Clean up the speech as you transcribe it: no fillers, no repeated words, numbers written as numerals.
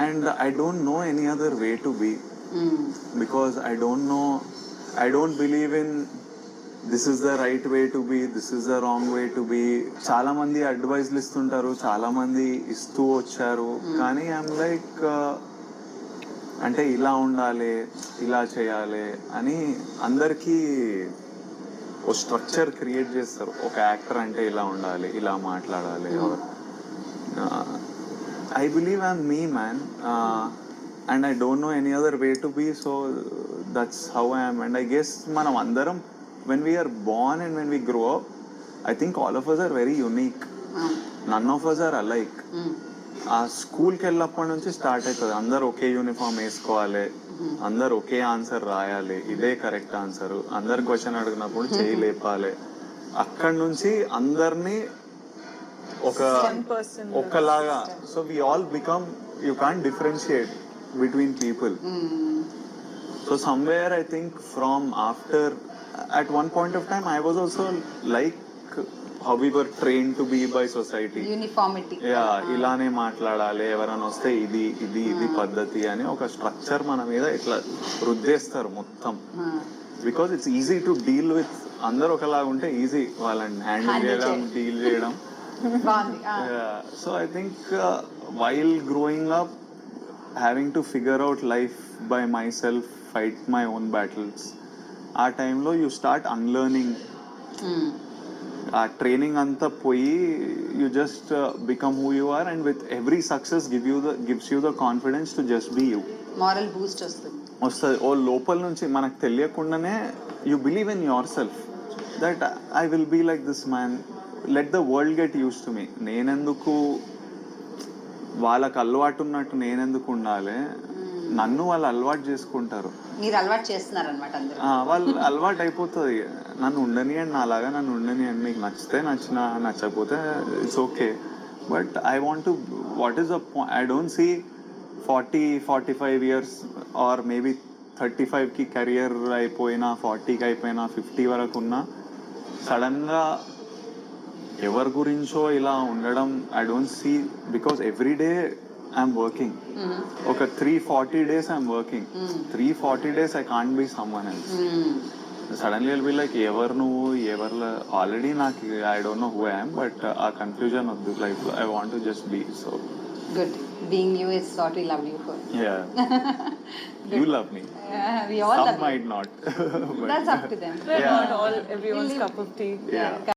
And I don't know any other way to be. Because I don't believe in this is the right way to be, this is the wrong way to be. చాలా మంది అడ్వైజ్లు ఇస్తుంటారు, చాలా మంది ఇస్తూ వచ్చారు, కానీ I'm like అంటే ఇలా ఉండాలి, ఇలా చేయాలి అని అందరికీ ఓ స్ట్రక్చర్ క్రియేట్ చేస్తారు. ఒక యాక్టర్ అంటే ఇలా ఉండాలి, ఇలా మాట్లాడాలి. I believe I'm me man, and I don't know any other way to be, so that's how I am. And I guess మనం అందరం when we are born and when we grow up, I think all of us are very unique. None of us are alike. ఆ స్కూల్కి వెళ్ళినప్పటి నుంచి start అవుతుంది. అందరు ఒకే uniform వేసుకోవాలి, అందరు ఒకే answer రాయాలి, ఇదే కరెక్ట్ ఆన్సర్. అందరు క్వశ్చన్ అడిగినప్పుడు చేయి లేపాలి. అక్కడి నుంచి అందరినీ ఒకలాగా. So we all become, you can't differentiate between people. So somewhere I think from after, at one point of time I was also like how we were trained to be by society. Uniformity. ఇలానే మాట్లాడాలి, ఎవరైనా వస్తే ఇది ఇది ఇది పద్ధతి అని ఒక స్ట్రక్చర్ మన మీద ఇట్లా రుద్దేస్తారు మొత్తం. Because it's easy to deal with. అందరు ఒకలాగా ఉంటే ఈజీ వాళ్ళని హ్యాండిల్ చేయడం, డీల్ చేయడం. So I think while growing up, having to figure out life by myself, fight my own battles, ఆ టైంలో యూ స్టార్ట్ అన్లర్నింగ్. ఆ ట్రైనింగ్ అంతా పోయి you just become who you are, and with every success gives you the confidence to just be you. Morale boost వస్తుంది ఓ లోపల నుంచి మనకు తెలియకుండానే. You believe in yourself that I will be like this man, let the world get used to me. నేనెందుకు వాళ్ళకు అలవాటు ఉన్నట్టు నేనెందుకు ఉండాలి? నన్ను వాళ్ళు అలవాటు చేసుకుంటారు. మీరు అలవాటు చేస్తున్నారనమాట. వాళ్ళు అలవాటు అయిపోతుంది. నన్ను ఉండనియండి, నాలాగా నన్ను ఉండనియండి. మీకు నచ్చితే నచ్చినా, నచ్చకపోతే it's okay. But I want to, what is the point? I don't see 40-45 years or maybe 35కి కెరియర్ అయిపోయినా, 40కి అయిపోయినా, 50 వరకు ఉన్నా సడన్గా ఎవరి గురించో ఇలా ఉండడం I don't see. Because every day I'm working. ఒక 340 days I'm working. 340 days I can't be someone else. Suddenly I'll be like, ఎవరు నువ్వు, ఎవరు ఆల్రెడీ నాకు, I don't know who I am, but ఆ confusion of this life, I want to just be. So good. Being you is what we love you for. Yeah. You love me. We all Some love you. might not. That's up to them. Not all everyone's cup of tea. Yeah.